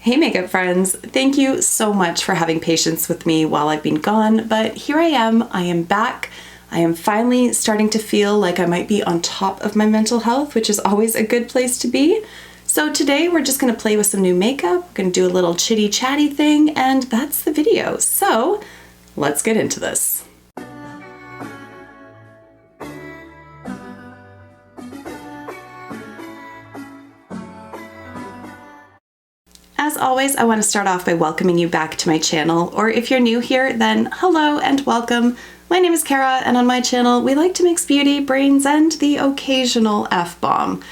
Hey makeup friends, thank you so much for having patience with me while I've been gone, but here I am back. I am finally starting to feel like I might be on top of my mental health, which is always a good place to be. So today we're just gonna play with some new makeup, we're gonna do a little chitty chatty thing, and that's the video. So let's get into this. As always, I want to start off by welcoming you back to my channel, or if you're new here, then hello and welcome. My name is Kara, and on my channel, we like to mix beauty, brains, and the occasional F-bomb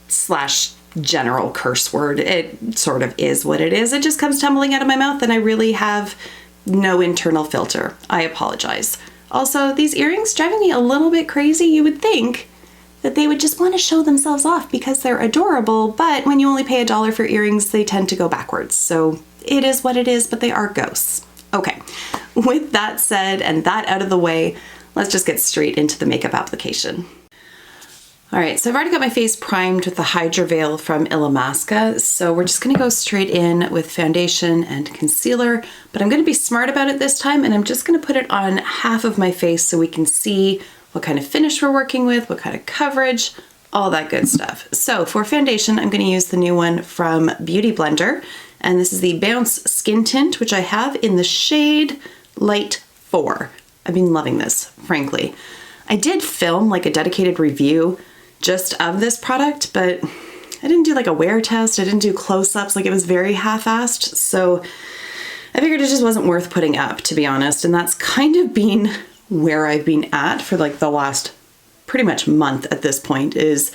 slash general curse word. It sort of is what it is. It just comes tumbling out of my mouth, and I really have no internal filter. I apologize. Also, these earrings driving me a little bit crazy. You would think that they would just want to show themselves off because they're adorable, but when you only pay $1 for earrings, they tend to go backwards. So it is what it is, but they are ghosts. Okay, with that said and that out of the way, let's just get straight into the makeup application. All right, so I've already got my face primed with the Hydra Veil from Illamasqua, so we're just gonna go straight in with foundation and concealer, but I'm gonna be smart about it this time, and I'm just gonna put it on half of my face so we can see what kind of finish we're working with, what kind of coverage, all that good stuff. So for foundation, I'm gonna use the new one from Beauty Blender, and this is the Bounce Skin Tint, which I have in the shade Light 4. I've been loving this, frankly. I did film like a dedicated review just of this product, but I didn't do like a wear test, I didn't do close-ups, like it was very half-assed, so I figured it just wasn't worth putting up, to be honest, and that's kind of been where I've been at for like the last pretty much month at this point. Is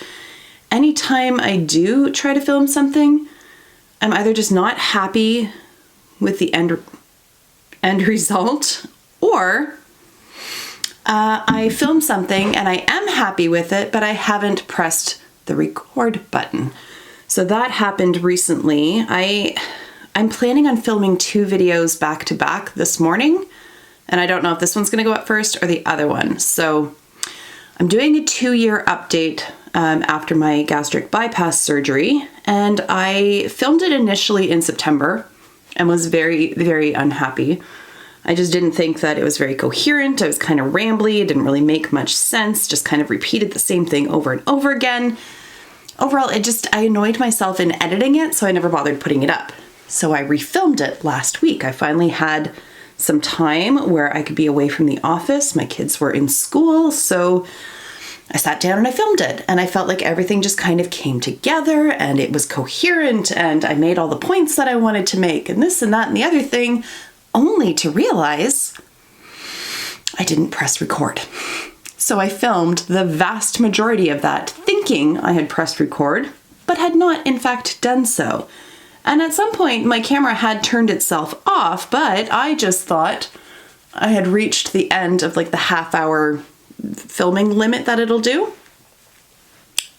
anytime I do try to film something, I'm either just not happy with the end result, or I film something and I am happy with it, but I haven't pressed the record button. So that happened recently. I'm planning on filming 2 videos back to back this morning, and I don't know if this one's gonna go up first or the other one. So I'm doing a 2-year update after my gastric bypass surgery, and I filmed it initially in September and was very, very unhappy. I just didn't think that it was very coherent. I was kind of rambly, it didn't really make much sense, just kind of repeated the same thing over and over again. Overall, I annoyed myself in editing it, so I never bothered putting it up. So I refilmed it last week. I finally had some time where I could be away from the office. My kids were in school, so I sat down and I filmed it, and I felt like everything just kind of came together and it was coherent, and I made all the points that I wanted to make, and this and that and the other thing, only to realize I didn't press record. So I filmed the vast majority of that thinking I had pressed record, but had not in fact done so. And at some point my camera had turned itself off, but I just thought I had reached the end of like the half-hour filming limit that it'll do.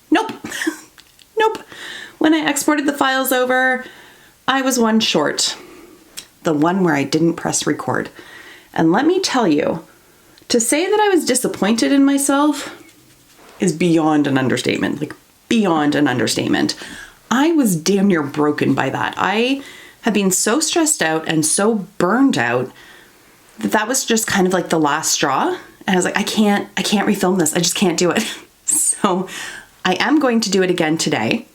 Nope. Nope. When I exported the files over, I was one short. The one where I didn't press record. And let me tell you, to say that I was disappointed in myself is beyond an understatement, like beyond an understatement. I was damn near broken by that. I have been so stressed out and so burned out that was just kind of like the last straw. And I was like, I can't refilm this. I just can't do it. So I am going to do it again today.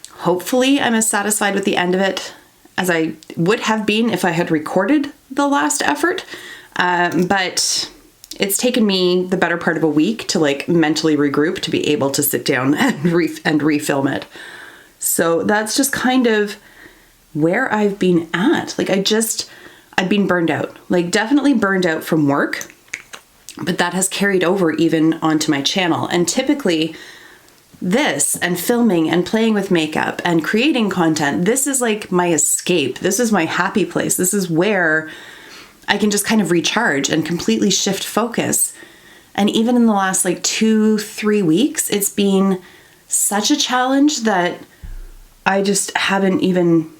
Hopefully I'm as satisfied with the end of it as I would have been if I had recorded the last effort. But it's taken me the better part of a week to like mentally regroup to be able to sit down and refilm it. So that's just kind of where I've been at. Like I've been burned out, like definitely burned out from work, but that has carried over even onto my channel. And typically this and filming and playing with makeup and creating content, this is like my escape. This is my happy place. This is where I can just kind of recharge and completely shift focus. And even in the last like 2-3 weeks, it's been such a challenge that I just haven't even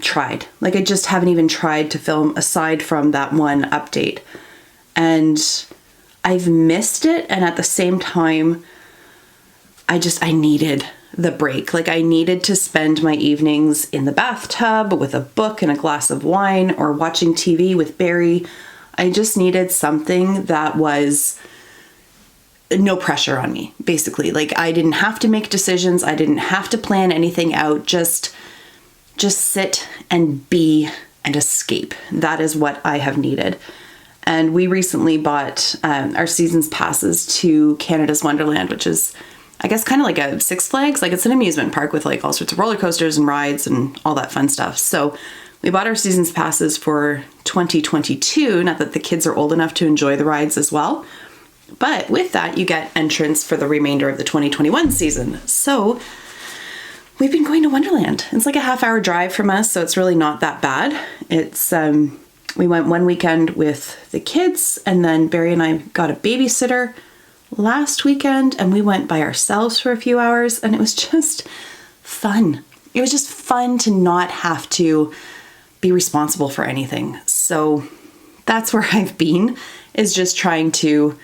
tried. Like I just haven't even tried to film aside from that one update. And I've missed it. And at the same time, I needed the break. Like, I needed to spend my evenings in the bathtub with a book and a glass of wine or watching TV with Barrie. I just needed something that was no pressure on me, basically. Like, I didn't have to make decisions. I didn't have to plan anything out. Just sit and be and escape. That is what I have needed. And we recently bought our season's passes to Canada's Wonderland, which is, I guess, kind of like a Six Flags. Like, it's an amusement park with like all sorts of roller coasters and rides and all that fun stuff. So we bought our season's passes for 2022. Not that the kids are old enough to enjoy the rides as well, but with that, you get entrance for the remainder of the 2021 season. So we've been going to Wonderland. It's like a half-hour drive from us, so it's really not that bad. It's we went one weekend with the kids, and then Barrie and I got a babysitter last weekend, and we went by ourselves for a few hours, and it was just fun. It was just fun to not have to be responsible for anything. So that's where I've been, is just trying to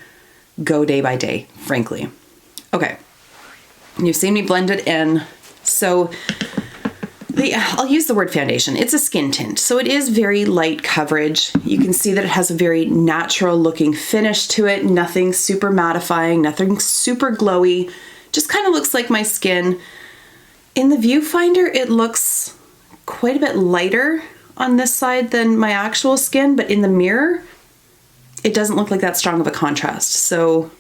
go day by day, frankly. Okay, you've seen me blend it in. So I'll use the word foundation. It's a skin tint, so it is very light coverage. You can see that it has a very natural looking finish to it. Nothing super mattifying, nothing super glowy. Just kind of looks like my skin. In the viewfinder, it looks quite a bit lighter on this side than my actual skin, but in the mirror, it doesn't look like that strong of a contrast. So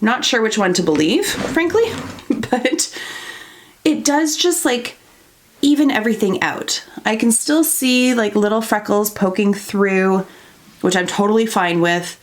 not sure which one to believe, frankly, but it does just like even everything out. I can still see like little freckles poking through, which I'm totally fine with,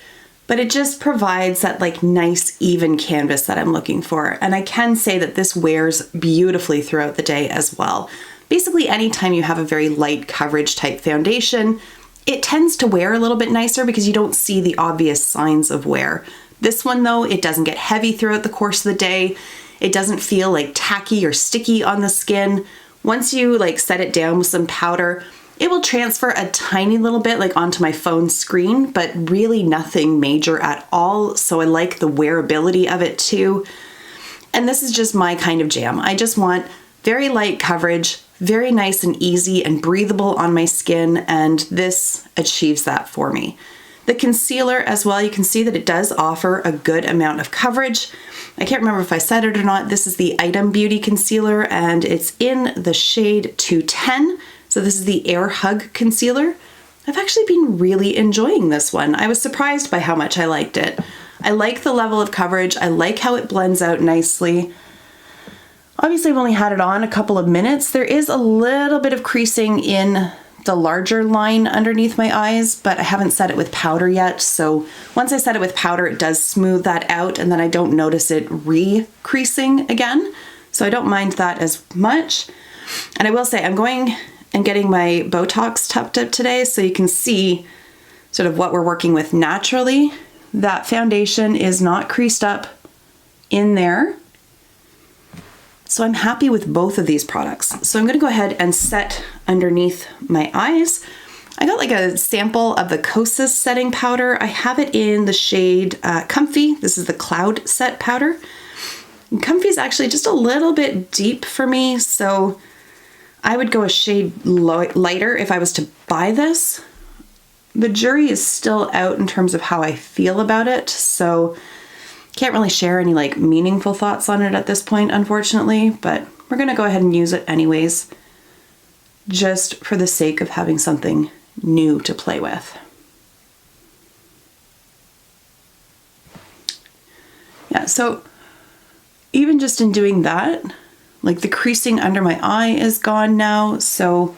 but it just provides that like nice even canvas that I'm looking for. And I can say that this wears beautifully throughout the day as well. Basically, anytime you have a very light coverage type foundation, it tends to wear a little bit nicer because you don't see the obvious signs of wear. This one though, it doesn't get heavy throughout the course of the day. It doesn't feel like tacky or sticky on the skin. Once you like set it down with some powder, it will transfer a tiny little bit like onto my phone screen, but really nothing major at all. So I like the wearability of it too. And this is just my kind of jam. I just want very light coverage, very nice and easy and breathable on my skin, and this achieves that for me. The concealer as well, you can see that it does offer a good amount of coverage. I can't remember if I said it or not. This is the Item Beauty Concealer, and it's in the shade 210. So this is the Air Hug Concealer. I've actually been really enjoying this one. I was surprised by how much I liked it. I like the level of coverage. I like how it blends out nicely. Obviously, I've only had it on a couple of minutes. There is a little bit of creasing in the larger line underneath my eyes, but I haven't set it with powder yet. So once I set it with powder, it does smooth that out, and then I don't notice it re-creasing again. So I don't mind that as much. And I will say I'm going and getting my Botox topped up today, so you can see sort of what we're working with naturally. That foundation is not creased up in there. So I'm happy with both of these products. So I'm gonna go ahead and set underneath my eyes. I got like a sample of the Kosas setting powder. I have it in the shade Comfy. This is the Cloud Set powder. And Comfy is actually just a little bit deep for me, so I would go a shade lighter if I was to buy this. The jury is still out in terms of how I feel about it, so can't really share any like meaningful thoughts on it at this point, unfortunately, but we're gonna go ahead and use it anyways, just for the sake of having something new to play with. Yeah, so even just in doing that, like the creasing under my eye is gone now, so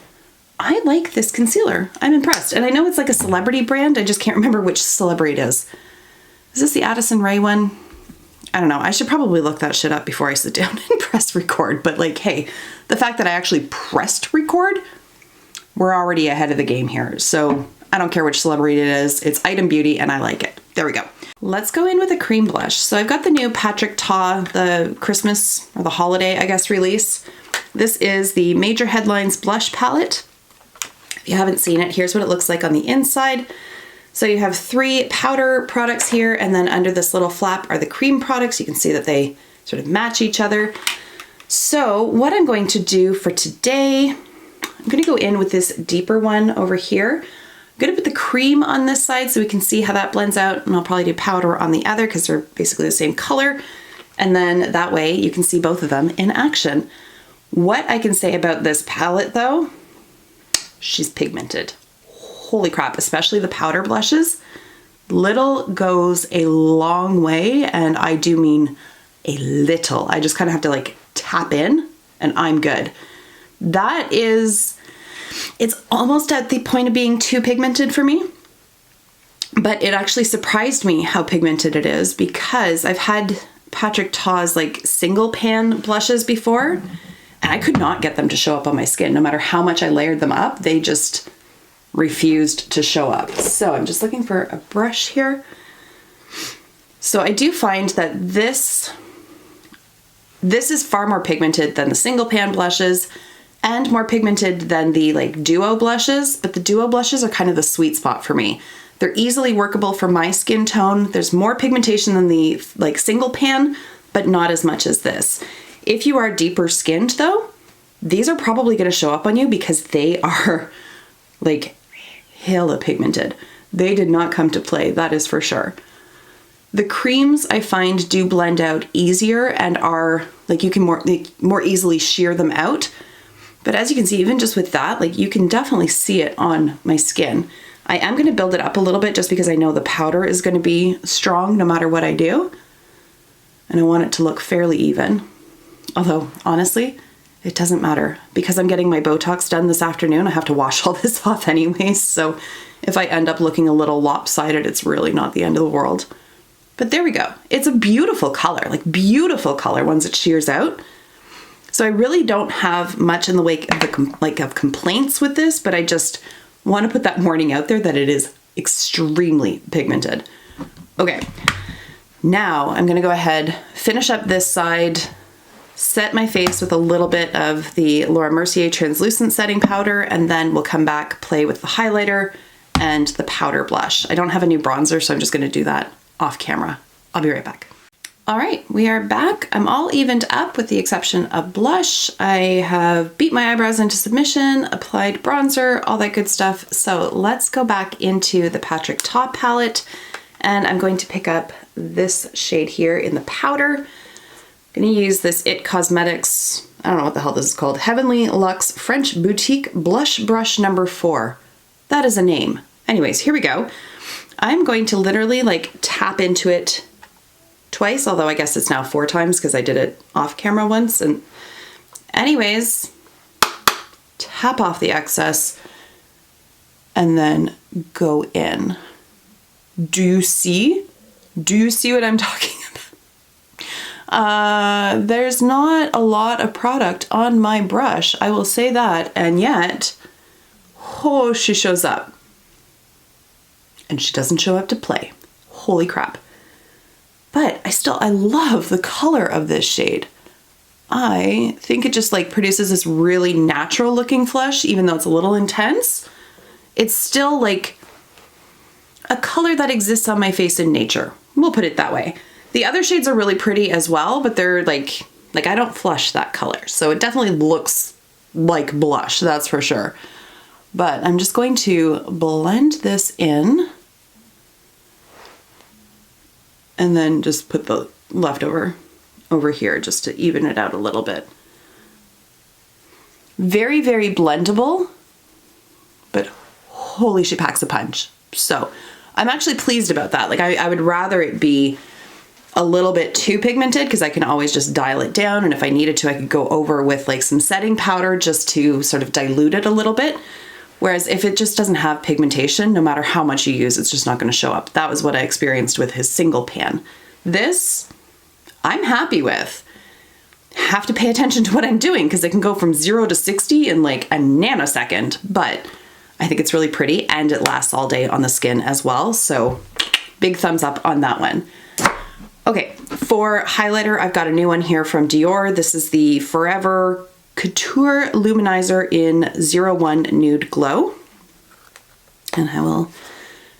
I like this concealer. I'm impressed. And I know it's like a celebrity brand, I just can't remember which celebrity it is. Is this the Addison Rae one? I don't know. I should probably look that shit up before I sit down and press record. But like, hey, the fact that I actually pressed record, we're already ahead of the game here. So I don't care which celebrity it is. It's Item Beauty and I like it. There we go. Let's go in with a cream blush. So I've got the new Patrick Ta, the Christmas or the holiday, I guess, release. This is the Major Headlines Blush Palette. If you haven't seen it, here's what it looks like on the inside. So you have 3 powder products here, and then under this little flap are the cream products. You can see that they sort of match each other. So what I'm going to do for today, I'm going to go in with this deeper one over here. I'm going to put the cream on this side so we can see how that blends out, and I'll probably do powder on the other because they're basically the same color. And then that way you can see both of them in action. What I can say about this palette though, she's pigmented. Holy crap, especially the powder blushes. Little goes a long way, and I do mean a little. I just kind of have to like tap in and I'm good. That is, it's almost at the point of being too pigmented for me, but it actually surprised me how pigmented it is because I've had Patrick Ta's like single pan blushes before and I could not get them to show up on my skin. No matter how much I layered them up, they just refused to show up. So I'm just looking for a brush here. So I do find that this is far more pigmented than the single pan blushes and more pigmented than the like duo blushes, but the duo blushes are kind of the sweet spot for me. They're easily workable for my skin tone. There's more pigmentation than the like single pan, but not as much as this. If you are deeper skinned though, these are probably going to show up on you because they are like hella pigmented. They did not come to play, that is for sure. The creams I find do blend out easier and are like you can more easily shear them out. But as you can see, even just with that, like you can definitely see it on my skin. I am going to build it up a little bit just because I know the powder is going to be strong no matter what I do. And I want it to look fairly even. Although honestly, it doesn't matter because I'm getting my Botox done this afternoon. I have to wash all this off anyways. So if I end up looking a little lopsided, it's really not the end of the world. But there we go. It's a beautiful color, like beautiful color once it shears out. So I really don't have much in the wake of of complaints with this, but I just want to put that warning out there that it is extremely pigmented. Okay, now I'm going to go ahead, finish up this side, set my face with a little bit of the Laura Mercier translucent setting powder, and then we'll come back, play with the highlighter and the powder blush. I don't have a new bronzer, so I'm just going to do that off camera. I'll be right back. All right, we are back. I'm all evened up with the exception of blush. I have beat my eyebrows into submission, applied bronzer, all that good stuff. So let's go back into the Patrick Ta palette, and I'm going to pick up this shade here in the powder. I'm gonna use this IT Cosmetics, I don't know what the hell this is called, Heavenly Luxe French Boutique Blush Brush number 4. That is a name. Anyways, here we go. I'm going to literally like tap into it twice, although I guess it's now 4 times because I did it off camera once. And anyways, tap off the excess and then go in. Do you see what I'm talking about? There's not a lot of product on my brush, I will say that, and yet, oh, she shows up. And she doesn't show up to play. Holy crap. But I love the color of this shade. I think it just like produces this really natural looking flush, even though it's a little intense. It's still like a color that exists on my face in nature. We'll put it that way. The other shades are really pretty as well, but they're like I don't flush that color. So it definitely looks like blush, that's for sure. But I'm just going to blend this in and then just put the leftover over here just to even it out a little bit. Very, very blendable, but holy, she packs a punch. So I'm actually pleased about that. Like I would rather it be a little bit too pigmented because I can always just dial it down, and if I needed to I could go over with like some setting powder just to sort of dilute it a little bit. Whereas if it just doesn't have pigmentation, no matter how much you use, it's just not going to show up. That was what I experienced with his single pan. This I'm happy with. Have to pay attention to what I'm doing because it can go from 0 to 60 in like a nanosecond, but I think it's really pretty and it lasts all day on the skin as well. So big thumbs up on that one. Okay, for highlighter, I've got a new one here from Dior. This is the Forever Couture Luminizer in 01 Nude Glow. And I will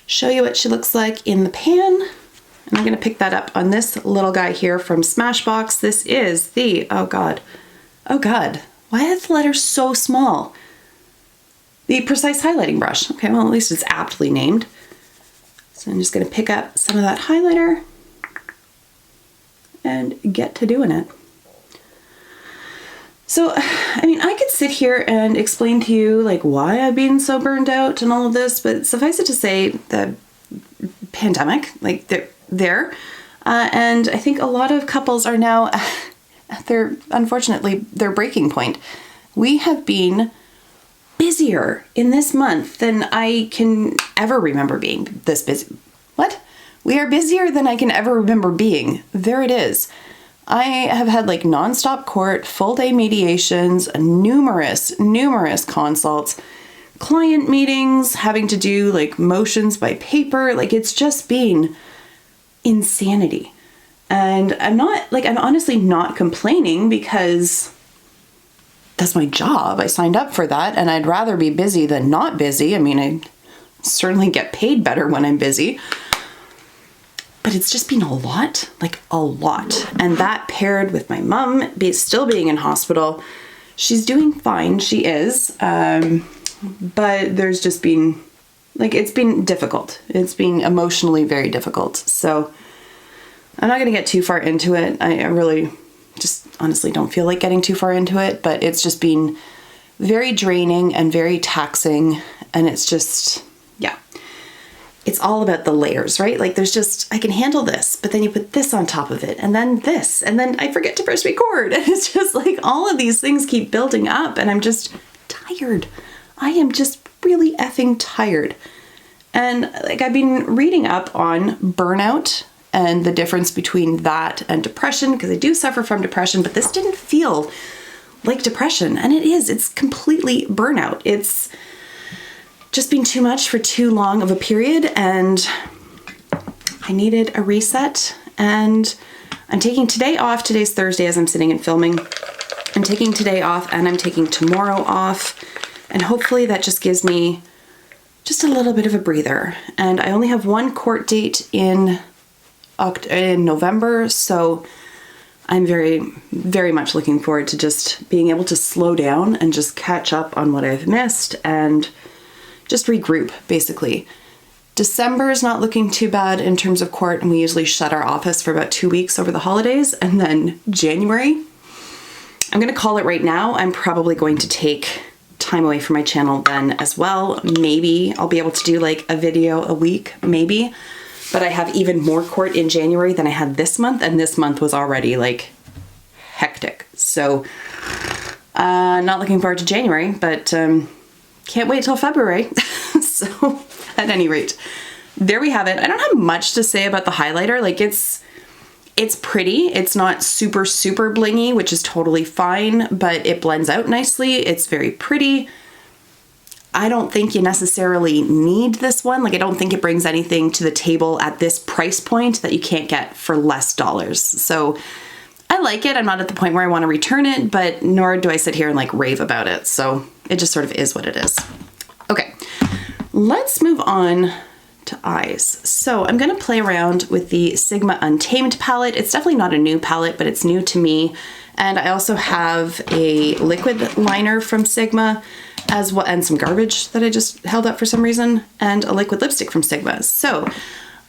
show you what she looks like in the pan. And I'm gonna pick that up on this little guy here from Smashbox. This is the, oh God, Oh God, why is the letter so small? The Precise Highlighting Brush. Okay, well, at least it's aptly named. So I'm just gonna pick up some of that highlighter and get to doing it. So, I mean, I could sit here and explain to you like why I've been so burned out and all of this, but suffice it to say the pandemic, like they're and I think a lot of couples are now at unfortunately their breaking point. We have been busier in this month than I can ever remember being this busy. What? We are busier than I can ever remember being. There it is. I have had like nonstop court, full day mediations, numerous consults, client meetings, having to do like motions by paper. Like it's just been insanity. And I'm honestly not complaining because that's my job. I signed up for that and I'd rather be busy than not busy. I mean, I certainly get paid better when I'm busy. But it's just been a lot. And that paired with my mom still being in hospital. She's doing fine, she is. But there's just been, it's been difficult. It's been emotionally very difficult. So I'm not gonna get too far into it. I really just honestly don't feel like getting too far into it, but it's just been very draining and very taxing. And it's just, yeah. It's all about the layers, right? Like there's just, I can handle this, but then you put this on top of it and then this, and then I forget to press record. And it's just like all of these things keep building up and I'm just tired. I am just really effing tired. And like I've been reading up on burnout and the difference between that and depression, because I do suffer from depression, but this didn't feel like depression. And it's completely burnout. It's just been too much for too long of a period and I needed a reset. And I'm taking today off. Today's Thursday as I'm sitting and filming. I'm taking today off and I'm taking tomorrow off. And hopefully that just gives me just a little bit of a breather. And I only have one court date in November. So I'm very, very much looking forward to just being able to slow down and just catch up on what I've missed and just regroup, basically. December is not looking too bad in terms of court, and we usually shut our office for about 2 weeks over the holidays. And then January, I'm going to call it right now, I'm probably going to take time away from my channel then as well. Maybe I'll be able to do like a video a week, maybe. But I have even more court in January than I had this month, and this month was already like hectic. So not looking forward to January, but can't wait till February. So at any rate, there we have it. I don't have much to say about the highlighter. Like it's pretty. It's not super, super blingy, which is totally fine, but it blends out nicely. It's very pretty. I don't think you necessarily need this one. Like I don't think it brings anything to the table at this price point that you can't get for less dollars. So I like it. I'm not at the point where I want to return it, but nor do I sit here and like rave about it. So it just sort of is what it is. Okay, let's move on to eyes. So I'm going to play around with the Sigma Untamed palette. It's definitely not a new palette, but it's new to me. And I also have a liquid liner from Sigma as well, and some garbage that I just held up for some reason, and a liquid lipstick from Sigma. So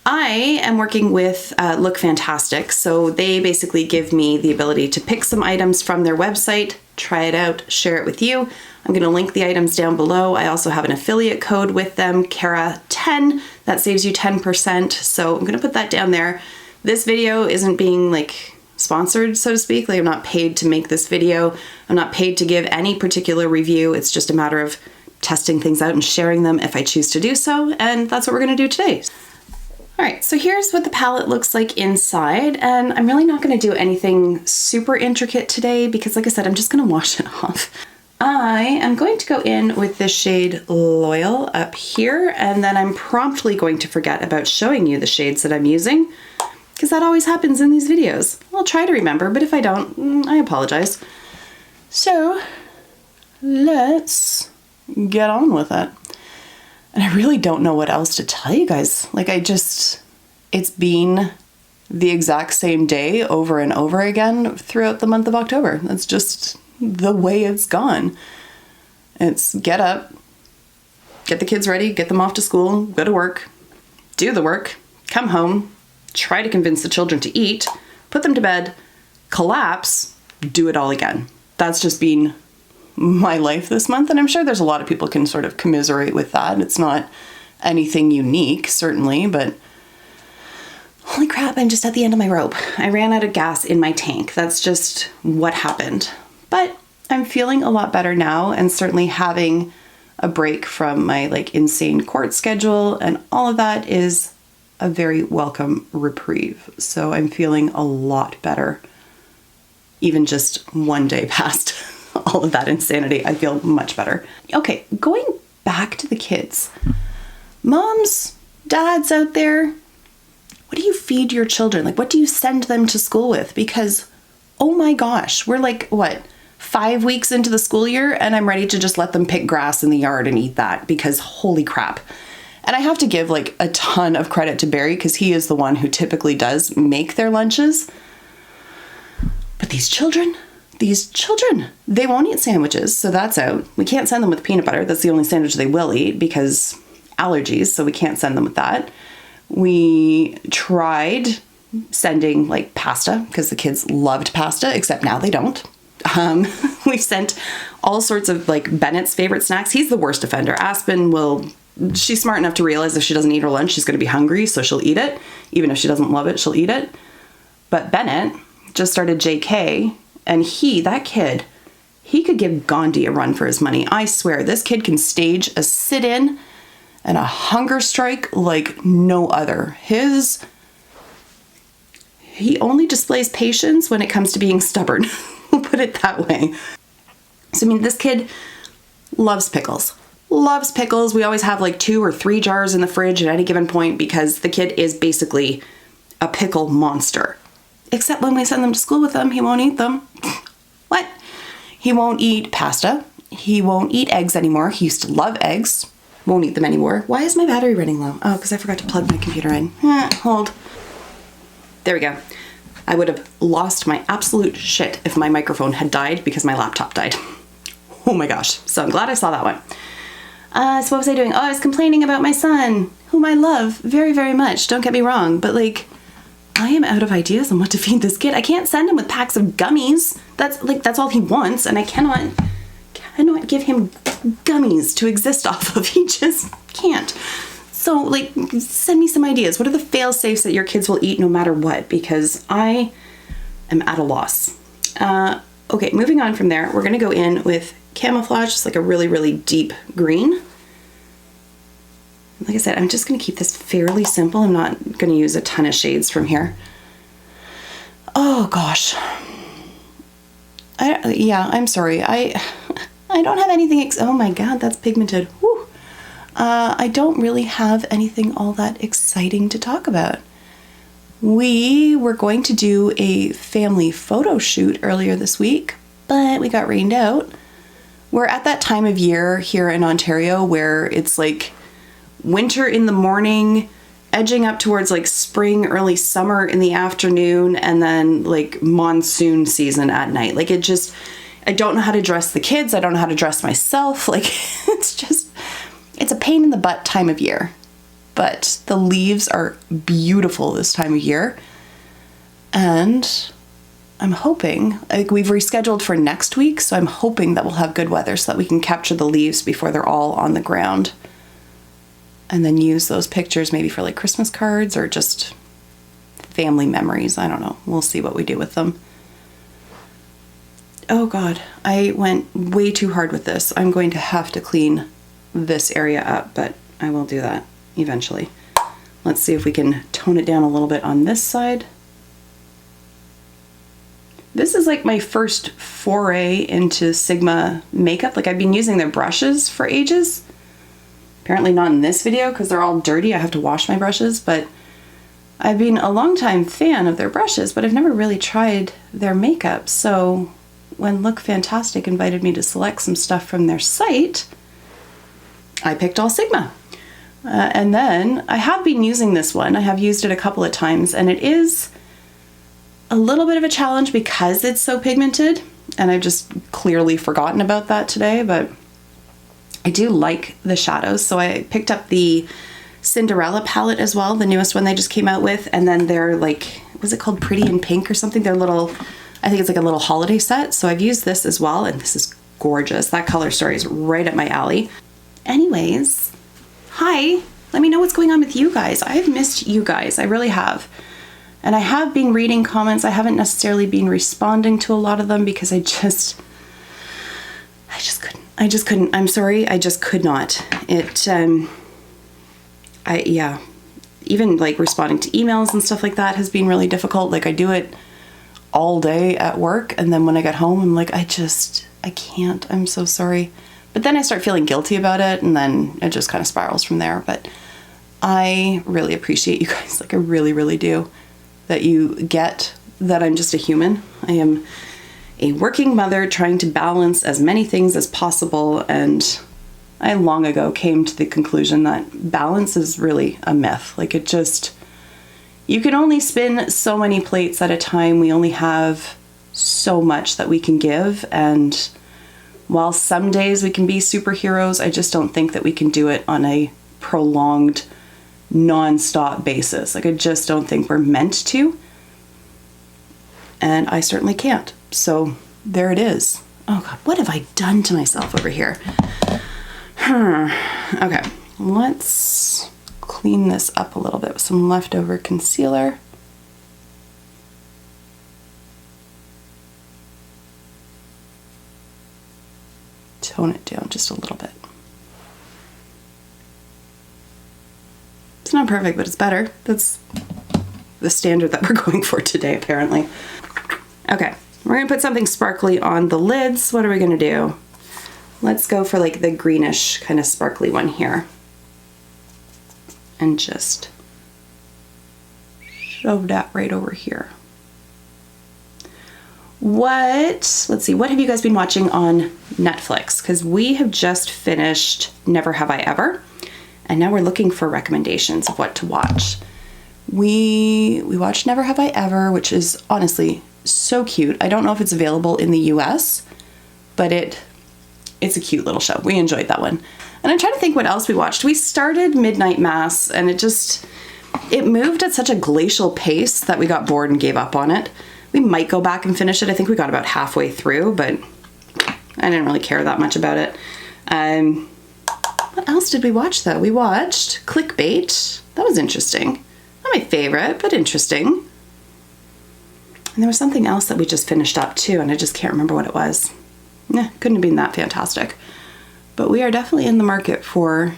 I am working with Look Fantastic. So they basically give me the ability to pick some items from their website, try it out, share it with you. I'm going to link the items down below. I also have an affiliate code with them, Kara10, that saves you 10%. So I'm going to put that down there. This video isn't being like sponsored, so to speak. Like I'm not paid to make this video. I'm not paid to give any particular review. It's just a matter of testing things out and sharing them if I choose to do so. And that's what we're going to do today. All right, so here's what the palette looks like inside, and I'm really not going to do anything super intricate today because, like I said, I'm just going to wash it off. I am going to go in with the shade Loyal up here, and then I'm promptly going to forget about showing you the shades that I'm using because that always happens in these videos. I'll try to remember, but if I don't, I apologize. So let's get on with it. And I really don't know what else to tell you guys. Like it's been the exact same day over and over again throughout the month of October. That's just the way it's gone. It's get up, get the kids ready, get them off to school, go to work, do the work, come home, try to convince the children to eat, put them to bed, collapse, do it all again. That's just been my life this month, and I'm sure there's a lot of people can sort of commiserate with that. It's not anything unique, certainly, but holy crap, I'm just at the end of my rope. I ran out of gas in my tank. That's just what happened. But I'm feeling a lot better now, and certainly having a break from my insane court schedule and all of that is a very welcome reprieve. So I'm feeling a lot better. Even just one day past all of that insanity, I feel much better. Okay, going back to the kids. Moms, dads out there, what do you feed your children? What do you send them to school with? Because, oh my gosh, we're 5 weeks into the school year and I'm ready to just let them pick grass in the yard and eat that because holy crap. And I have to give a ton of credit to Barrie because he is the one who typically does make their lunches. But these children, they won't eat sandwiches, so that's out. We can't send them with peanut butter. That's the only sandwich they will eat because allergies, so we can't send them with that. We tried sending pasta because the kids loved pasta, except now they don't. We've sent all sorts of Bennett's favorite snacks. He's the worst offender. Aspen she's smart enough to realize if she doesn't eat her lunch, she's going to be hungry, so she'll eat it. Even if she doesn't love it, she'll eat it. But Bennett just started JK, and that kid, he could give Gandhi a run for his money. I swear, this kid can stage a sit-in and a hunger strike like no other. He only displays patience when it comes to being stubborn. We'll put it that way. So, this kid loves pickles. Loves pickles. We always have 2 or 3 jars in the fridge at any given point because the kid is basically a pickle monster. Except when we send them to school with them, he won't eat them. What? He won't eat pasta. He won't eat eggs anymore. He used to love eggs. Won't eat them anymore. Why is my battery running low? Oh, because I forgot to plug my computer in. Hold. There we go. I would have lost my absolute shit if my microphone had died because my laptop died. Oh my gosh. So I'm glad I saw that one. So what was I doing? Oh, I was complaining about my son, whom I love very, very much. Don't get me wrong. But I am out of ideas on what to feed this kid. I can't send him with packs of gummies. That's all he wants. And I cannot give him gummies to exist off of. He just can't. So send me some ideas. What are the fail safes that your kids will eat no matter what? Because I am at a loss. Okay, moving on from there, we're going to go in with Camouflage, just a really, really deep green. Like I said, I'm just going to keep this fairly simple. I'm not going to use a ton of shades from here. Oh gosh. I'm sorry. I don't have anything. Oh my God, that's pigmented. Whew. I don't really have anything all that exciting to talk about. We were going to do a family photo shoot earlier this week, but we got rained out. We're at that time of year here in Ontario where it's winter in the morning, edging up towards spring, early summer in the afternoon, and then monsoon season at night. I don't know how to dress the kids. I don't know how to dress myself. It's a pain in the butt time of year. But the leaves are beautiful this time of year. And I'm hoping, we've rescheduled for next week, so I'm hoping that we'll have good weather so that we can capture the leaves before they're all on the ground. And then use those pictures maybe for Christmas cards or just family memories. I don't know. We'll see what we do with them. Oh God, I went way too hard with this. I'm going to have to clean this area up, but I will do that eventually. Let's see if we can tone it down a little bit on this side. This is my first foray into Sigma makeup. I've been using their brushes for ages. Apparently not in this video because they're all dirty. I have to wash my brushes, but I've been a long-time fan of their brushes, but I've never really tried their makeup. So when Look Fantastic invited me to select some stuff from their site, I picked all Sigma. And then I have been using this one. I have used it a couple of times, and it is a little bit of a challenge because it's so pigmented. and I've just clearly forgotten about that today, but I do like the shadows. So I picked up the Cinderella palette as well, the newest one they just came out with, and then they're like, was it called Pretty in Pink or something? They're little, I think it's like a little holiday set. So I've used this as well, and this is gorgeous. That color story is right up my alley. Anyways, hi, let me know what's going on with you guys. I've missed you guys, I really have. And I have been reading comments. I haven't necessarily been responding to a lot of them because I just couldn't. I'm sorry, I just could not. Yeah, even like responding to emails and stuff like that has been really difficult. Like I do it all day at work, and then when I get home, I'm like, I can't, I'm so sorry. But then I start feeling guilty about it, and then it just kind of spirals from there. But I really appreciate you guys, like I really, really do, that you get that I'm just a human. I am a working mother trying to balance as many things as possible, and I long ago came to the conclusion that balance is really a myth. Like it just, you can only spin so many plates at a time. We only have so much that we can give, and while some days we can be superheroes, I just don't think that we can do it on a prolonged, non-stop basis. Like I just don't think we're meant to, and I certainly can't. So there it is. Oh God, what have I done to myself over here? Okay, let's clean this up a little bit with some leftover concealer. Tone it down just a little bit. It's not perfect, but it's better. That's the standard that we're going for today, apparently. Okay, we're gonna put something sparkly on the lids. What are we gonna do? Let's go for like the greenish kind of sparkly one here. And just shove that right over here. Let's see, what have you guys been watching on Netflix? Because we have just finished Never Have I Ever, and now we're looking for recommendations of what to watch. We watched Never Have I Ever, which is honestly so cute. I don't know if it's available in the US, but it's a cute little show. We enjoyed that one. And I'm trying to think what else we watched. We started Midnight Mass, and it moved at such a glacial pace that we got bored and gave up on it. We might go back and finish it. I think we got about halfway through, but I didn't really care that much about it. What else did we watch though? We watched Clickbait. That was interesting. Not my favorite, but interesting. And there was something else that we just finished up too, and I just can't remember what it was. Couldn't have been that fantastic. But we are definitely in the market for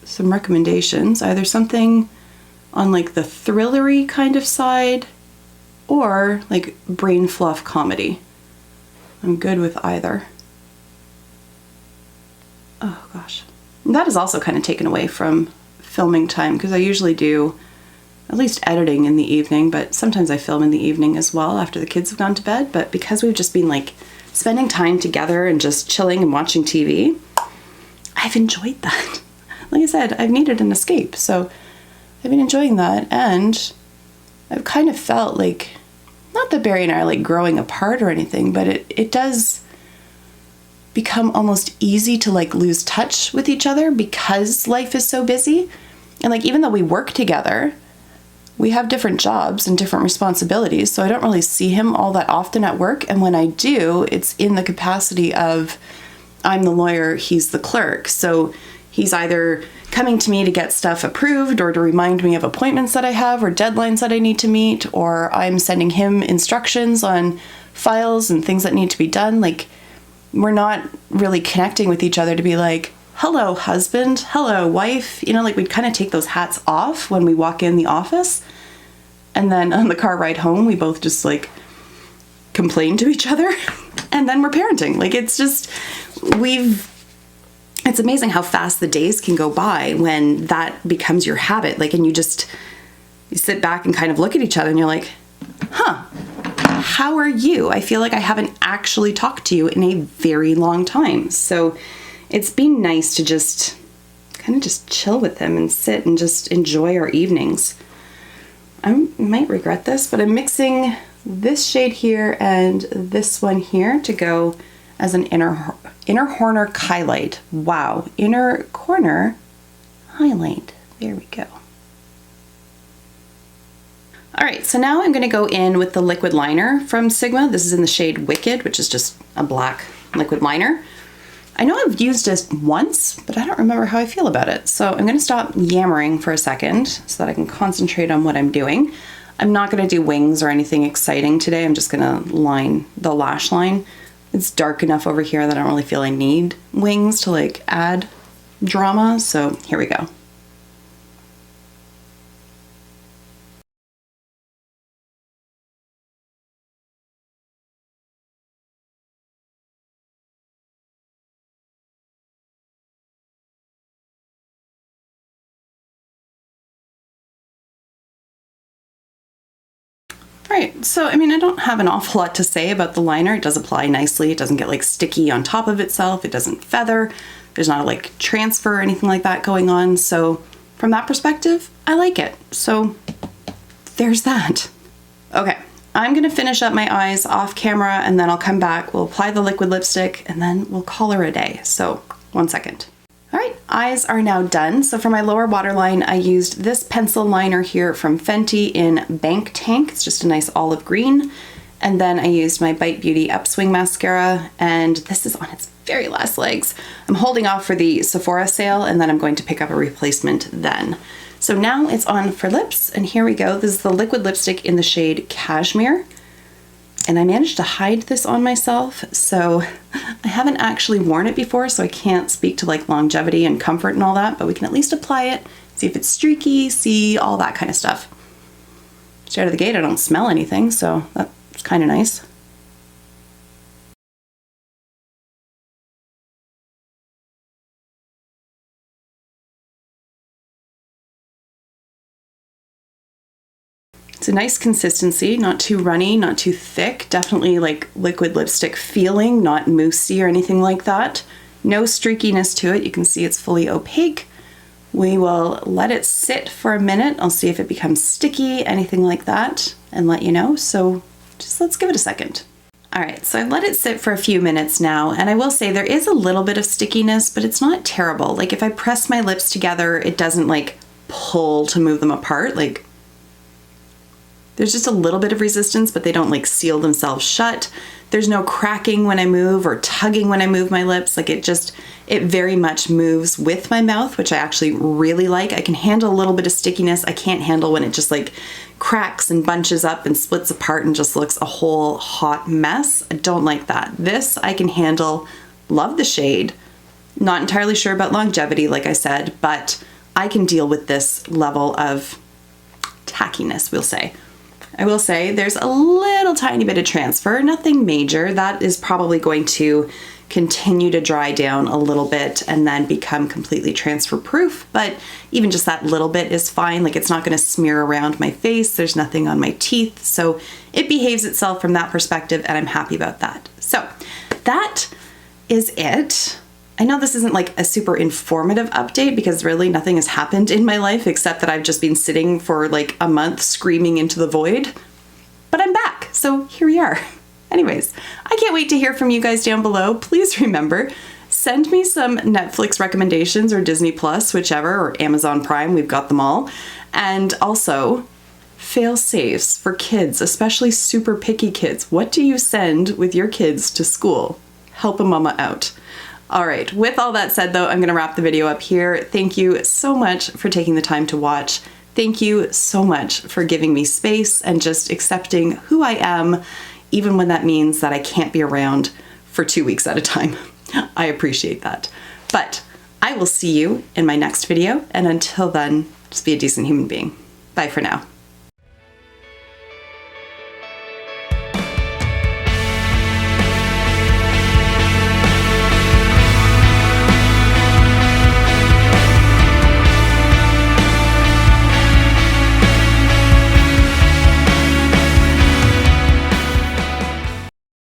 some recommendations, either something on like the thrillery kind of side or like brain fluff comedy. I'm good with either. Oh gosh. That is also kind of taken away from filming time, because I usually do at least editing in the evening, but sometimes I film in the evening as well after the kids have gone to bed. But because we've just been like spending time together and just chilling and watching TV, I've enjoyed that. Like I said, I've needed an escape, so I've been enjoying that, and I've kind of felt like, not that Barrie and I are like growing apart or anything, but it does become almost easy to like lose touch with each other because life is so busy. And like, even though we work together, we have different jobs and different responsibilities, so I don't really see him all that often at work. And when I do, it's in the capacity of, I'm the lawyer, he's the clerk. So he's either coming to me to get stuff approved or to remind me of appointments that I have or deadlines that I need to meet, or I'm sending him instructions on files and things that need to be done. Like, we're not really connecting with each other to be like, hello, husband, hello, wife. You know, like we'd kind of take those hats off when we walk in the office. And then on the car ride home, we both just like complain to each other. And then we're parenting. Like, it's just, it's amazing how fast the days can go by when that becomes your habit. Like, and you sit back and kind of look at each other and you're like, huh, how are you? I feel like I haven't actually talked to you in a very long time. So it's been nice to just kind of just chill with him and sit and just enjoy our evenings. I might regret this, but I'm mixing this shade here and this one here to go as an inner corner highlight. Wow, inner corner highlight. There we go. All right, so now I'm gonna go in with the liquid liner from Sigma. This is in the shade Wicked, which is just a black liquid liner. I know I've used this once, but I don't remember how I feel about it. So I'm gonna stop yammering for a second so that I can concentrate on what I'm doing. I'm not gonna do wings or anything exciting today. I'm just gonna line the lash line. It's dark enough over here that I don't really feel I need wings to like add drama. So here we go. All right, so I mean, I don't have an awful lot to say about the liner. It does apply nicely. It doesn't get like sticky on top of itself. It doesn't feather. There's not a like transfer or anything like that going on. So from that perspective, I like it. So there's that. Okay, I'm gonna finish up my eyes off camera and then I'll come back. We'll apply the liquid lipstick and then we'll call her a day. So 1 second. All right, eyes are now done. So for my lower waterline, I used this pencil liner here from Fenty in Bank Tank. It's just a nice olive green. And then I used my Bite Beauty Upswing Mascara, and this is on its very last legs. I'm holding off for the Sephora sale, and then I'm going to pick up a replacement then. So now it's on for lips, and here we go. This is the liquid lipstick in the shade Cashmere. And I managed to hide this on myself, so I haven't actually worn it before, so I can't speak to like longevity and comfort and all that, but we can at least apply it, see if it's streaky, see all that kind of stuff. Straight out of the gate, I don't smell anything, so that's kind of nice. It's a nice consistency, not too runny, not too thick, definitely like liquid lipstick feeling, not moussey or anything like that. No streakiness to it, you can see it's fully opaque. We will let it sit for a minute. I'll see if it becomes sticky, anything like that, and let you know. So just let's give it a second. All right, so I let it sit for a few minutes now, and I will say there is a little bit of stickiness, but it's not terrible. Like if I press my lips together, it doesn't like pull to move them apart. Like there's just a little bit of resistance, but they don't like seal themselves shut. There's no cracking when I move or tugging when I move my lips. Like it very much moves with my mouth, which I actually really like. I can handle a little bit of stickiness. I can't handle when it just like cracks and bunches up and splits apart and just looks a whole hot mess. I don't like that. This I can handle. Love the shade. Not entirely sure about longevity, like I said, but I can deal with this level of tackiness, we'll say. I will say there's a little tiny bit of transfer, nothing major. That is probably going to continue to dry down a little bit and then become completely transfer proof. But even just that little bit is fine. Like it's not going to smear around my face. There's nothing on my teeth. So it behaves itself from that perspective and I'm happy about that. So that is it. I know this isn't like a super informative update because really nothing has happened in my life except that I've just been sitting for like a month screaming into the void, but I'm back. So here we are. Anyways, I can't wait to hear from you guys down below. Please remember, send me some Netflix recommendations or Disney Plus, whichever, or Amazon Prime, we've got them all. And also fail safes for kids, especially super picky kids. What do you send with your kids to school? Help a mama out. All right, with all that said though, I'm gonna wrap the video up here. Thank you so much for taking the time to watch. Thank you so much for giving me space and just accepting who I am, even when that means that I can't be around for 2 weeks at a time. I appreciate that. But I will see you in my next video, and until then, just be a decent human being. Bye for now.